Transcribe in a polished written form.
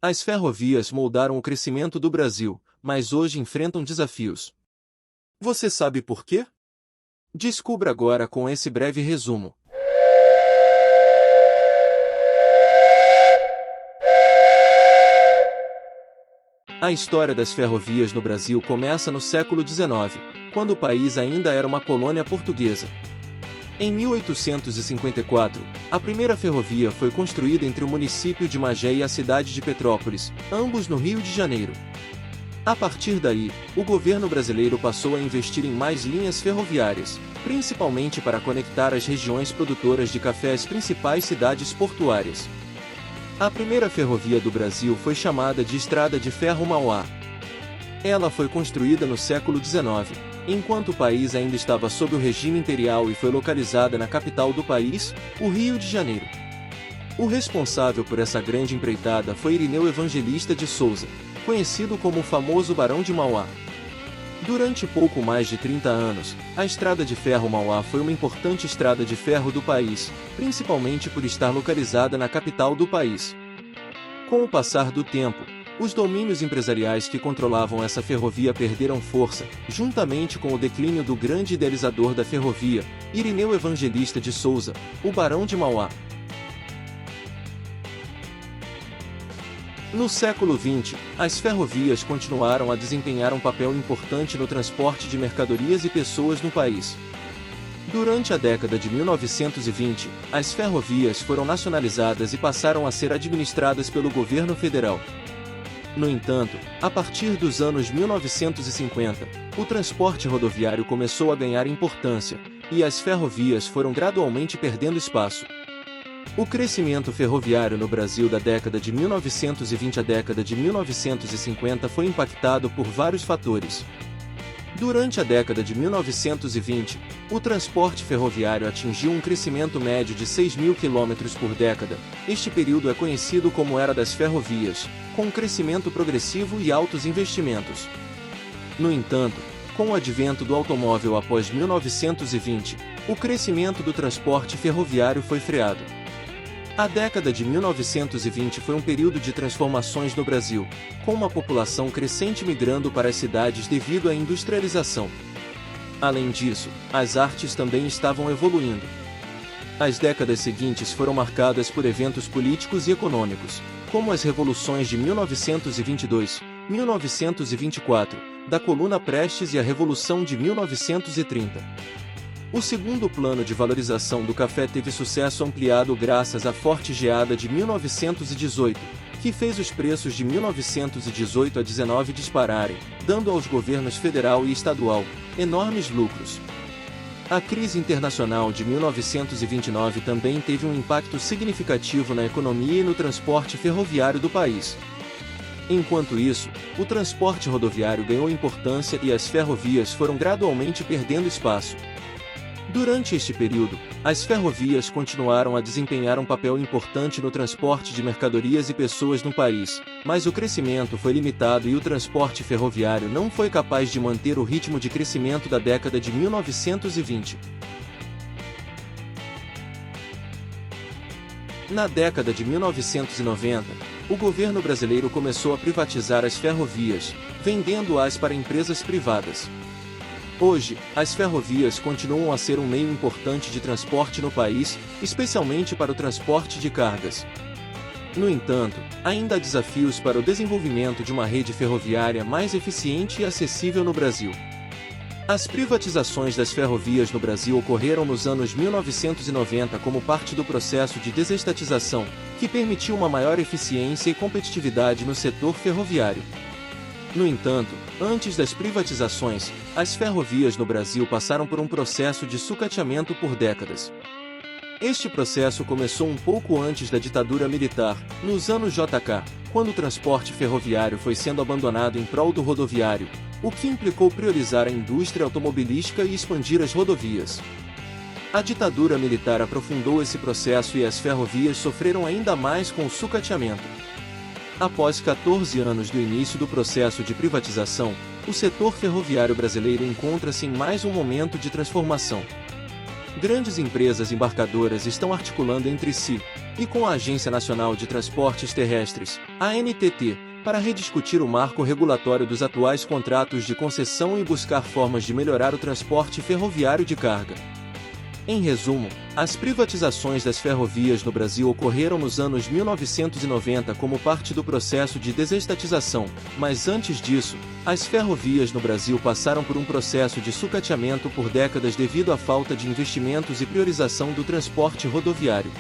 As ferrovias moldaram o crescimento do Brasil, mas hoje enfrentam desafios. Você sabe por quê? Descubra agora com esse breve resumo. A história das ferrovias no Brasil começa no século XIX, quando o país ainda era uma colônia portuguesa. Em 1854, a primeira ferrovia foi construída entre o município de Magé e a cidade de Petrópolis, ambos no Rio de Janeiro. A partir daí, o governo brasileiro passou a investir em mais linhas ferroviárias, principalmente para conectar as regiões produtoras de café às principais cidades portuárias. A primeira ferrovia do Brasil foi chamada de Estrada de Ferro Mauá. Ela foi construída no século XIX, enquanto o país ainda estava sob o regime imperial e foi localizada na capital do país, o Rio de Janeiro. O responsável por essa grande empreitada foi Irineu Evangelista de Souza, conhecido como o famoso Barão de Mauá. Durante pouco mais de 30 anos, a Estrada de Ferro Mauá foi uma importante estrada de ferro do país, principalmente por estar localizada na capital do país. Com o passar do tempo, os domínios empresariais que controlavam essa ferrovia perderam força, juntamente com o declínio do grande idealizador da ferrovia, Irineu Evangelista de Souza, o Barão de Mauá. No século XX, as ferrovias continuaram a desempenhar um papel importante no transporte de mercadorias e pessoas no país. Durante a década de 1920, as ferrovias foram nacionalizadas e passaram a ser administradas pelo governo federal. No entanto, a partir dos anos 1950, o transporte rodoviário começou a ganhar importância, e as ferrovias foram gradualmente perdendo espaço. O crescimento ferroviário no Brasil da década de 1920 à década de 1950 foi impactado por vários fatores. Durante a década de 1920, o transporte ferroviário atingiu um crescimento médio de 6.000 km por década. Este período é conhecido como Era das Ferrovias, com um crescimento progressivo e altos investimentos. No entanto, com o advento do automóvel após 1920, o crescimento do transporte ferroviário foi freado. A década de 1920 foi um período de transformações no Brasil, com uma população crescente migrando para as cidades devido à industrialização. Além disso, as artes também estavam evoluindo. As décadas seguintes foram marcadas por eventos políticos e econômicos, como as revoluções de 1922, 1924, da Coluna Prestes e a Revolução de 1930. O segundo plano de valorização do café teve sucesso ampliado graças à forte geada de 1918, que fez os preços de 1918 a 19 dispararem, dando aos governos federal e estadual enormes lucros. A crise internacional de 1929 também teve um impacto significativo na economia e no transporte ferroviário do país. Enquanto isso, o transporte rodoviário ganhou importância e as ferrovias foram gradualmente perdendo espaço. Durante este período, as ferrovias continuaram a desempenhar um papel importante no transporte de mercadorias e pessoas no país, mas o crescimento foi limitado e o transporte ferroviário não foi capaz de manter o ritmo de crescimento da década de 1920. Na década de 1990, o governo brasileiro começou a privatizar as ferrovias, vendendo-as para empresas privadas. Hoje, as ferrovias continuam a ser um meio importante de transporte no país, especialmente para o transporte de cargas. No entanto, ainda há desafios para o desenvolvimento de uma rede ferroviária mais eficiente e acessível no Brasil. As privatizações das ferrovias no Brasil ocorreram nos anos 1990 como parte do processo de desestatização, que permitiu uma maior eficiência e competitividade no setor ferroviário. No entanto, antes das privatizações, as ferrovias no Brasil passaram por um processo de sucateamento por décadas. Este processo começou um pouco antes da ditadura militar, nos anos JK, quando o transporte ferroviário foi sendo abandonado em prol do rodoviário, o que implicou priorizar a indústria automobilística e expandir as rodovias. A ditadura militar aprofundou esse processo e as ferrovias sofreram ainda mais com o sucateamento. Após 14 anos do início do processo de privatização, o setor ferroviário brasileiro encontra-se em mais um momento de transformação. Grandes empresas embarcadoras estão articulando entre si, e com a Agência Nacional de Transportes Terrestres, ANTT, para rediscutir o marco regulatório dos atuais contratos de concessão e buscar formas de melhorar o transporte ferroviário de carga. Em resumo, as privatizações das ferrovias no Brasil ocorreram nos anos 1990 como parte do processo de desestatização, mas antes disso, as ferrovias no Brasil passaram por um processo de sucateamento por décadas devido à falta de investimentos e priorização do transporte rodoviário.